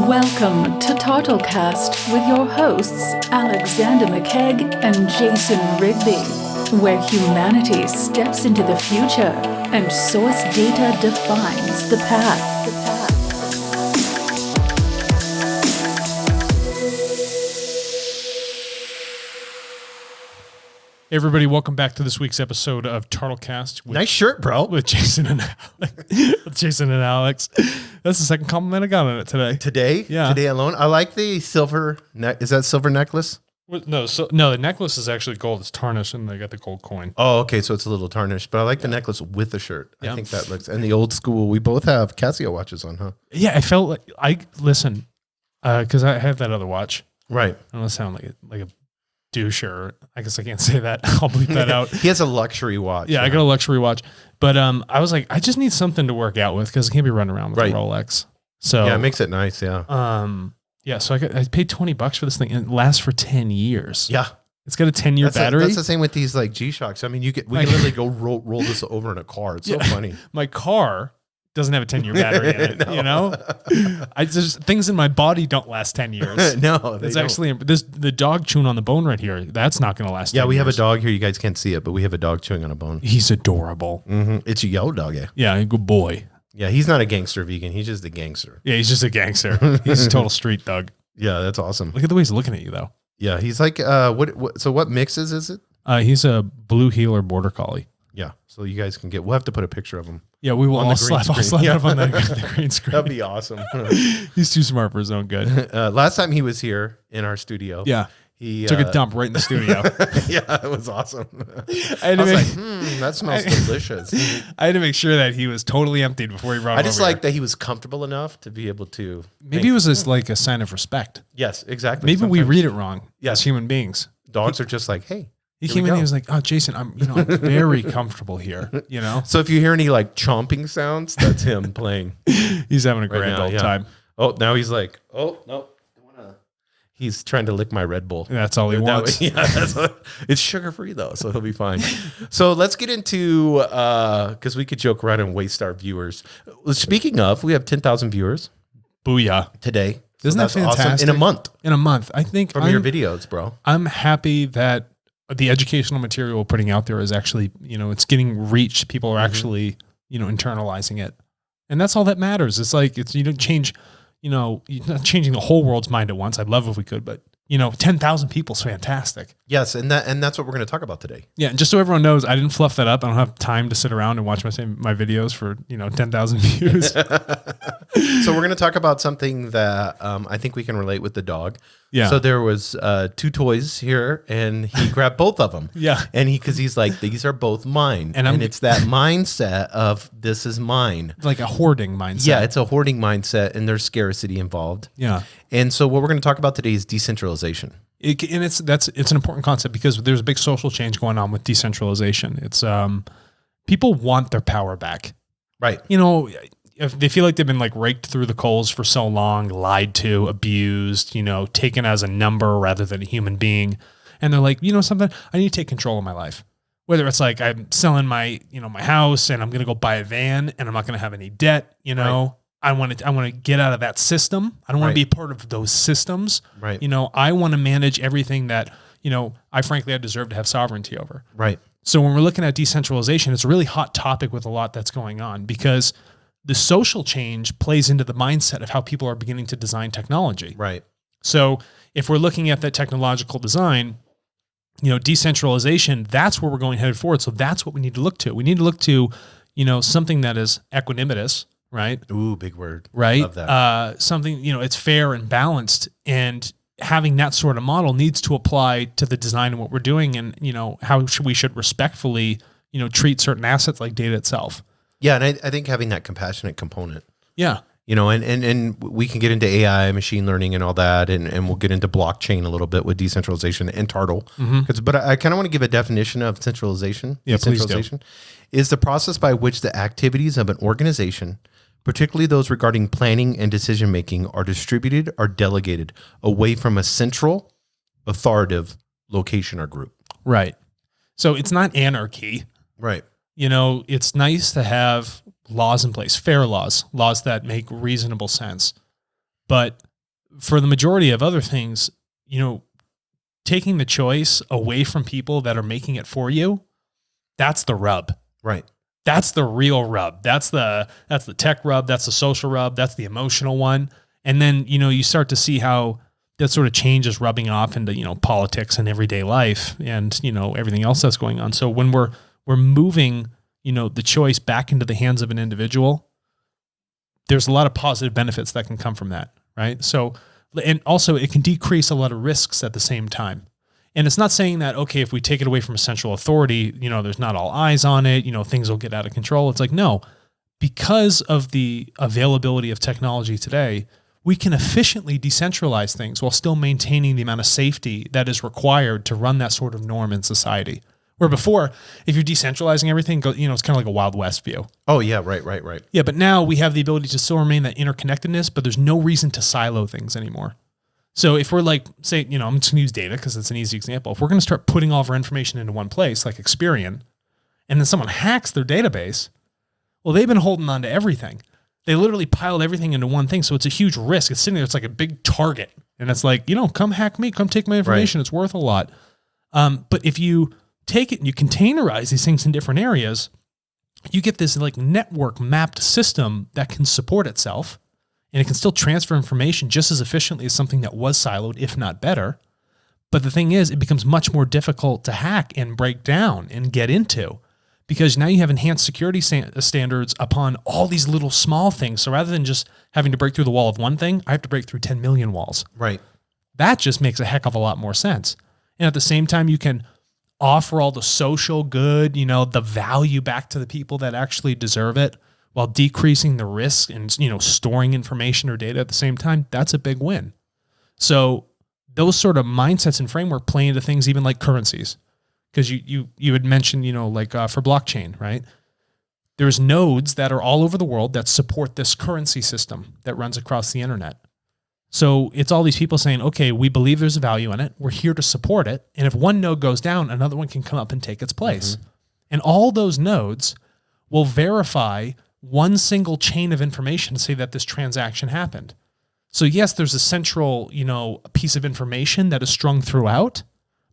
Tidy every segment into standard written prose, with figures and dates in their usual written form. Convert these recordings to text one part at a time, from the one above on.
Welcome to TARTLEcast with your hosts Alexander McKegg and Jason Rigby, where humanity steps into the future and source data defines the path. Hey everybody, welcome back to this week's episode of TARTLEcast. Nice shirt, bro. With Jason and Alex. That's the second compliment I got on it today. Today? Yeah. Today alone? I like the silver is that silver necklace? No, the necklace is actually gold. It's tarnished and they got the gold coin. Oh, okay, so it's a little tarnished, but I like the necklace with the shirt. Yeah. I think that looks, and the old school, we both have Casio watches on, huh? Yeah, I felt like, because I have that other watch. Right. I don't sound like a doucher. I guess I can't say that. I'll bleep that out. He has a luxury watch. Yeah, I got a luxury watch. But I was like, I just need something to work out with because I can't be running around with a Rolex. So yeah, it makes it nice, yeah. Yeah, so I paid $20 for this thing and it lasts for 10 years. Yeah. It's got a 10-year battery. That's the same with these like G-Shocks. I mean, we can literally go roll this over in a car. It's so funny. My car doesn't have a 10-year battery in it, No. you know? Just things in my body don't last 10 years. No, it's actually the dog chewing on the bone right here. That's not going to last 10 years. Yeah, we have a dog here. You guys can't see it, but we have a dog chewing on a bone. He's adorable. Mm-hmm. It's a yellow dog, yeah. Yeah, a good boy. Yeah, he's not a gangster vegan. He's just a gangster. Yeah, he's just a gangster. He's a total street thug. Yeah, that's awesome. Look at the way he's looking at you, though. Yeah, he's like, what mixes is it? He's a blue heeler border collie. Yeah, so you guys can we'll have to put a picture of him. Yeah, we will. On I'll the green slap screen. it up on the green screen. That'd be awesome. He's too smart for his own good. Last time he was here in our studio. Yeah. He took a dump right in the studio. Yeah, it was awesome. I was like, that smells delicious. I had to make sure that he was totally emptied before he brought I him just over like here. that he was comfortable enough to be able to. Maybe it was just like a sign of respect. Yes, exactly. Maybe we Sometimes read it wrong as human beings. Dogs are just like, hey. He came in and he was like, "Oh, Jason, I'm very comfortable here." You know. So if you hear any like chomping sounds, that's him playing. He's having a grand old time. Oh, now he's like, oh no. He's trying to lick my Red Bull. That's all he wants. It's sugar-free, though, so he'll be fine. So let's get into, because we could joke around and waste our viewers. Speaking of, we have 10,000 viewers. Booyah. Today. Isn't that fantastic? Awesome. In a month. In a month. I think From your videos, bro. I'm happy that the educational material we're putting out there is actually, it's getting reached. People are actually, internalizing it. And that's all that matters. It's like, you don't change... you're not changing the whole world's mind at once. I'd love if we could, but 10,000 people is fantastic. Yes, and that's what we're going to talk about today. Yeah, and just so everyone knows, I didn't fluff that up. I don't have time to sit around and watch my videos for 10,000 views. So we're going to talk about something that I think we can relate with the dog. Yeah. So there was 2 toys here, and he grabbed both of them. Yeah. And because he's like, these are both mine, and it's that mindset of this is mine, like a hoarding mindset. Yeah, it's a hoarding mindset, and there's scarcity involved. Yeah. And so what we're going to talk about today is decentralization. It's an important concept because there's a big social change going on with decentralization. It's people want their power back. Right. If they feel like they've been like raked through the coals for so long, lied to, abused, taken as a number rather than a human being. And they're like, something, I need to take control of my life. Whether it's like I'm selling my house and I'm going to go buy a van and I'm not going to have any debt, Right. I want to get out of that system. I don't want to be part of those systems. Right. I want to manage everything that, I frankly deserve to have sovereignty over. Right. So when we're looking at decentralization, it's a really hot topic with a lot that's going on because the social change plays into the mindset of how people are beginning to design technology. Right. So if we're looking at that technological design, decentralization, that's where we're going headed forward. So that's what we need to look to. We need to look to, something that is equanimous, right? Ooh, big word. Right. Love that. Something, it's fair and balanced, and having that sort of model needs to apply to the design of what we're doing and, how we should respectfully, treat certain assets like data itself. Yeah, and I think having that compassionate component. Yeah. And we can get into AI, machine learning, and all that, and we'll get into blockchain a little bit with decentralization and TARTLE. Mm-hmm. But I kind of want to give a definition of centralization. Yeah, please do. Decentralization is the process by which the activities of an organization, particularly those regarding planning and decision making, are distributed or delegated away from a central, authoritative location or group. Right. So it's not anarchy. Right. It's nice to have laws in place, fair laws that make reasonable sense. But for the majority of other things, taking the choice away from people that are making it for you, that's the rub. Right. That's the real rub. That's the tech rub. That's the social rub. That's the emotional one. And then, you start to see how that sort of change is rubbing off into, politics and everyday life and, everything else that's going on. So when we're moving, the choice back into the hands of an individual, there's a lot of positive benefits that can come from that. Right. So, and also it can decrease a lot of risks at the same time. And it's not saying that, okay, if we take it away from a central authority, there's not all eyes on it, things will get out of control. It's like, no, because of the availability of technology today, we can efficiently decentralize things while still maintaining the amount of safety that is required to run that sort of norm in society. Where before, if you're decentralizing everything, it's kind of like a Wild West view. Oh, yeah, right. Yeah, but now we have the ability to still remain that interconnectedness, but there's no reason to silo things anymore. So if we're like, say, I'm just going to use data because it's an easy example. If we're going to start putting all of our information into one place, like Experian, and then someone hacks their database, well, they've been holding on to everything. They literally piled everything into one thing. So it's a huge risk. It's sitting there. It's like a big target. And it's like, come hack me. Come take my information. Right. It's worth a lot. But if you take it and you containerize these things in different areas, you get this like network mapped system that can support itself, and it can still transfer information just as efficiently as something that was siloed, if not better. But the thing is, it becomes much more difficult to hack and break down and get into, because now you have enhanced security standards upon all these little small things. So rather than just having to break through the wall of one thing, I have to break through 10 million walls. Right. That just makes a heck of a lot more sense. And at the same time, you can offer all the social good, the value back to the people that actually deserve it, while decreasing the risk and, storing information or data at the same time. That's a big win. So those sort of mindsets and framework play into things even like currencies. Because you had mentioned, for blockchain, right? There's nodes that are all over the world that support this currency system that runs across the internet. So it's all these people saying, okay, we believe there's a value in it. We're here to support it. And if one node goes down, another one can come up and take its place. Mm-hmm. And all those nodes will verify one single chain of information to say that this transaction happened. So yes, there's a central, piece of information that is strung throughout,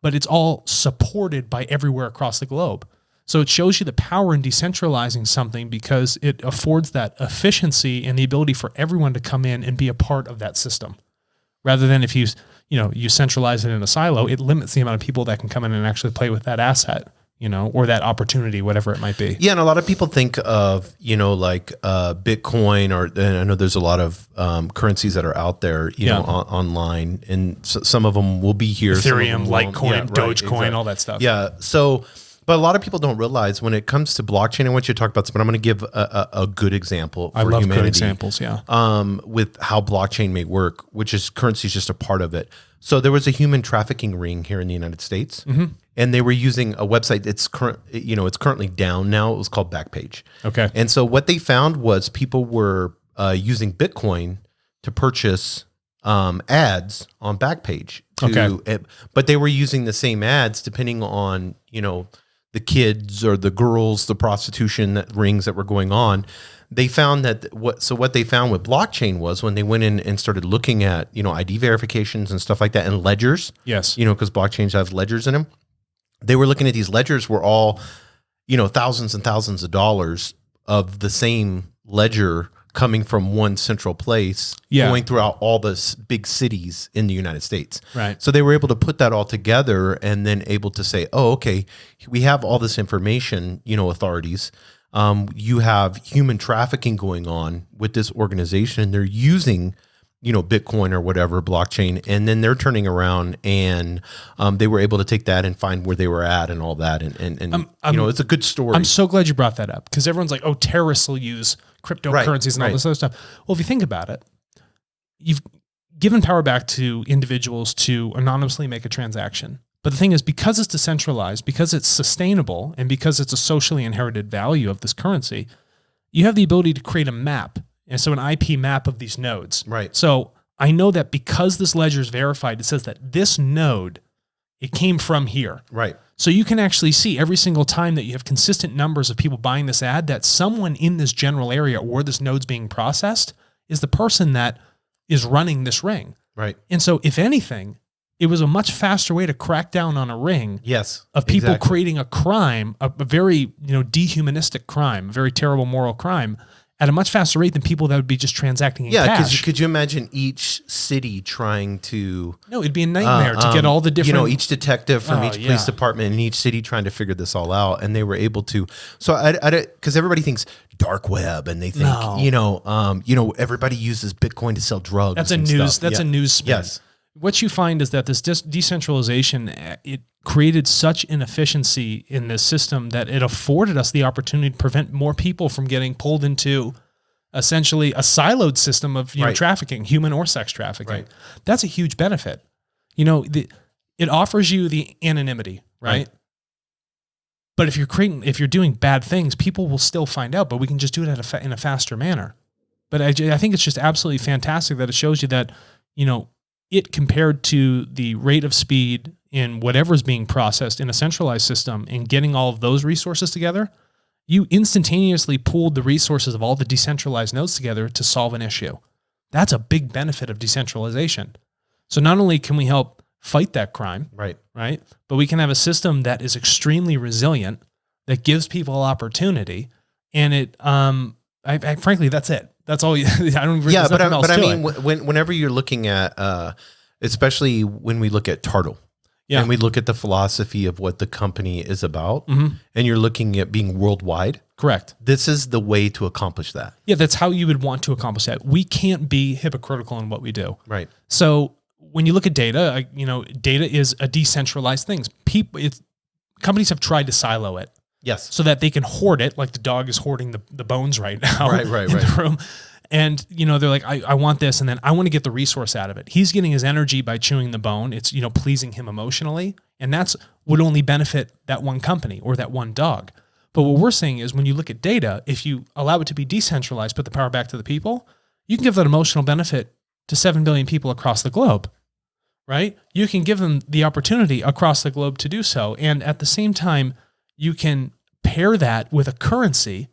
but it's all supported by everywhere across the globe. So it shows you the power in decentralizing something, because it affords that efficiency and the ability for everyone to come in and be a part of that system. Rather than if you centralize it in a silo, it limits the amount of people that can come in and actually play with that asset, or that opportunity, whatever it might be. Yeah, and a lot of people think of, Bitcoin, and I know there's a lot of currencies that are out there, online, and so some of them will be here. Ethereum, Litecoin, Dogecoin, exactly. All that stuff. Yeah, so... But a lot of people don't realize when it comes to blockchain, I want you to talk about this, but I'm going to give a good example for humanity. I love good examples, yeah. With how blockchain may work, which is currency is just a part of it. So there was a human trafficking ring here in the United States, mm-hmm. and they were using a website that's it's currently down now. It was called Backpage. Okay. And so what they found was people were using Bitcoin to purchase ads on Backpage. But they were using the same ads depending on, the kids or the girls, the prostitution rings that were going on. They found that what they found with blockchain was when they went in and started looking at, ID verifications and stuff like that, and ledgers. Yes. Because blockchains have ledgers in them. They were looking at these ledgers were all, thousands and thousands of dollars of the same ledger coming from one central place, going throughout all the big cities in the United States. Right. So they were able to put that all together and then able to say, oh, okay, we have all this information, authorities. You have human trafficking going on with this organization. They're using, Bitcoin or whatever, blockchain, and then they're turning around and they were able to take that and find where they were at and all that. And it's a good story. I'm so glad you brought that up, because everyone's like, oh, terrorists will use cryptocurrencies and all this other stuff. Well, if you think about it, you've given power back to individuals to anonymously make a transaction. But the thing is, because it's decentralized, because it's sustainable, and because it's a socially inherited value of this currency, you have the ability to create a map. And so an IP map of these nodes. Right. So I know that because this ledger is verified, it says that this node, it came from here. Right. So you can actually see every single time that you have consistent numbers of people buying this ad, that someone in this general area where this node's being processed is the person that is running this ring. Right. And so if anything, it was a much faster way to crack down on a ring of people creating a crime, a very, dehumanistic crime, a very terrible moral crime at a much faster rate than people that would be just transacting in cash. Yeah, because could you imagine each city trying to... No, it'd be a nightmare to get all the different... each detective from each police department in each city trying to figure this all out, and they were able to... So, because everybody thinks dark web, and they think, everybody uses Bitcoin to sell drugs. That's a news spin. Yes. What you find is that this decentralization, it created such inefficiency in this system that it afforded us the opportunity to prevent more people from getting pulled into essentially a siloed system of trafficking, human or sex trafficking. Right. That's a huge benefit. It offers you the anonymity, right? But if you're doing bad things, people will still find out. But we can just do it in a faster manner. But I think it's just absolutely fantastic that it shows you that it compared to the rate of speed in whatever's being processed in a centralized system and getting all of those resources together, you instantaneously pooled the resources of all the decentralized nodes together to solve an issue. That's a big benefit of decentralization. So not only can we help fight that crime, right, but we can have a system that is extremely resilient, that gives people opportunity, and it, frankly, that's it. That's all. I don't. Yeah, but I mean, whenever you're looking at, especially when we look at TARTLE, and we look at the philosophy of what the company is about, and you're looking at being worldwide. Correct. This is the way to accomplish that. Yeah, that's how you would want to accomplish that. We can't be hypocritical in what we do. Right. So when you look at data, data is a decentralized thing. Companies have tried to silo it. Yes. So that they can hoard it, like the dog is hoarding the bones right now right. in the room. And, they're like, I want this, and then I want to get the resource out of it. He's getting his energy by chewing the bone. It's, pleasing him emotionally. And that's would only benefit that one company or that one dog. But what we're saying is when you look at data, if you allow it to be decentralized, put the power back to the people, you can give that emotional benefit to 7 billion people across the globe, right? You can give them the opportunity across the globe to do so. And at the same time, you can pair that with a currency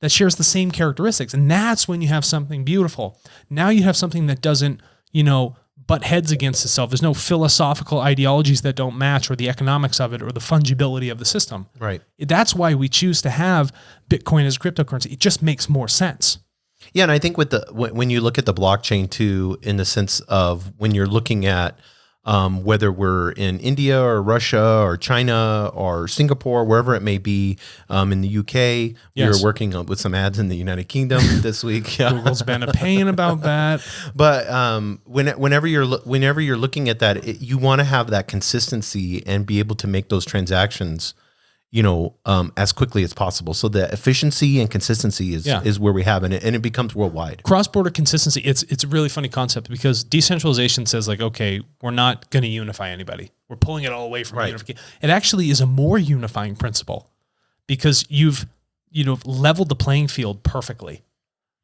that shares the same characteristics. And that's when you have something beautiful. Now you have something that doesn't, butt heads against itself. There's no philosophical ideologies that don't match, or the economics of it, or the fungibility of the system. Right. That's why we choose to have Bitcoin as a cryptocurrency. It just makes more sense. Yeah, and I think when you look at the blockchain too, in the sense of when you're looking at whether we're in India or Russia or China or Singapore, wherever it may be, in the UK, we were working with some ads in the United Kingdom this week. Yeah. Google's been a pain about that. But whenever you're looking at that, you want to have that consistency and be able to make those transactions, as quickly as possible. So the efficiency and consistency is where we have it, and it becomes worldwide. Cross-border consistency, it's a really funny concept because decentralization says like, okay, we're not going to unify anybody. We're pulling it all away from unification. It actually is a more unifying principle because you've leveled the playing field perfectly.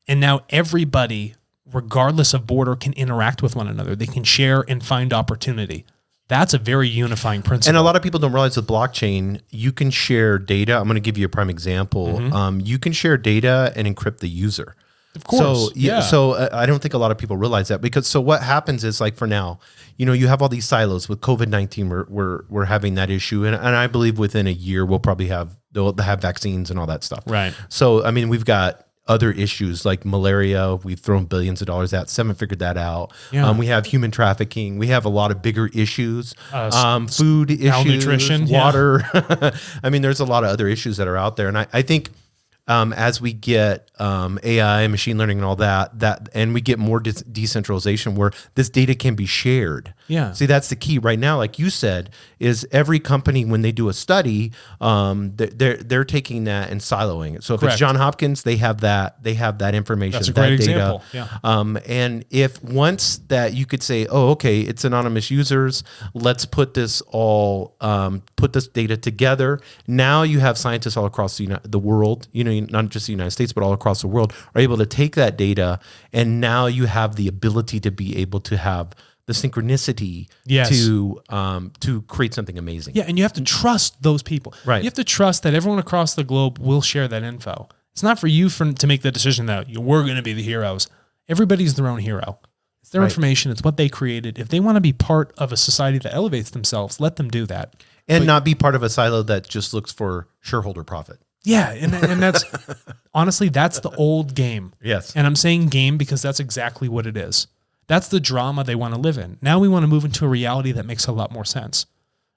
And now everybody, regardless of border, can interact with one another. They can share and find opportunity. That's a very unifying principle. And a lot of people don't realize with blockchain, you can share data. I'm going to give you a prime example. You can share data and encrypt the user. Of course. So I don't think a lot of people realize that because what happens is like for now, you have all these silos with COVID-19. We're having that issue. And I believe within a year, they'll have vaccines and all that stuff. Right. So, I mean, we've got other issues like malaria. We've thrown billions of dollars at. Haven't figured that out. Yeah. We have human trafficking. We have a lot of bigger issues, food issues, malnutrition, water. I mean, there's a lot of other issues that are out there. And I think as we get AI, machine learning and all that, and we get more decentralization where this data can be shared. Yeah. See, that's the key right now. Like you said, is every company, when they do a study, they're taking that and siloing it. So if it's Johns Hopkins, they have that information. That's a great example. Yeah. And if once that you could say, oh, okay, it's anonymous users, let's put this data together. Now you have scientists all across the world, not just the United States, but all across the world are able to take that data. And now you have the ability to be able to have the synchronicity to create something amazing. Yeah, and you have to trust those people. Right. You have to trust that everyone across the globe will share that info. It's not for you to make the decision that we're going to be the heroes. Everybody's their own hero. It's their Right. information. It's what they created. If they want to be part of a society that elevates themselves, let them do that. And not be part of a silo that just looks for shareholder profit. Yeah. And that's honestly, that's the old game. Yes. And I'm saying game because that's exactly what it is. That's the drama they want to live in. Now we want to move into a reality that makes a lot more sense.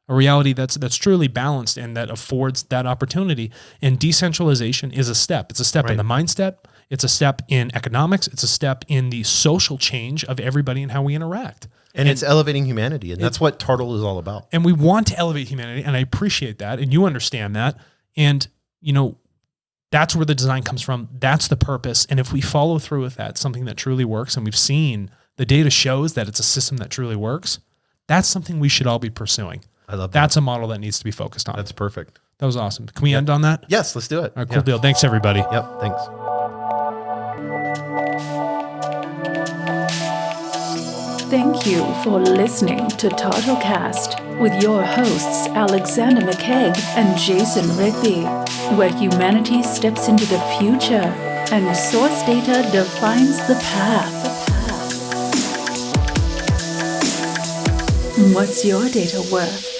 A reality that's truly balanced and that affords that opportunity. And decentralization is a step. It's a step in the mindset. It's a step in economics. It's a step in the social change of everybody and how we interact. And it's elevating humanity. And that's what TARTLE is all about. And we want to elevate humanity. And I appreciate that. And you understand that. And, that's where the design comes from. That's the purpose. And if we follow through with that, something that truly works, and we've seen the data shows that it's a system that truly works, that's something we should all be pursuing. I love that. That's a model that needs to be focused on. That's perfect. That was awesome. Can we end on that? Yes, let's do it. All right, cool deal. Thanks, everybody. Yep, thanks. Thank you for listening to TartleCast with your hosts Alexander McKegg and Jason Rigby, where humanity steps into the future and source data defines the path. What's your data worth?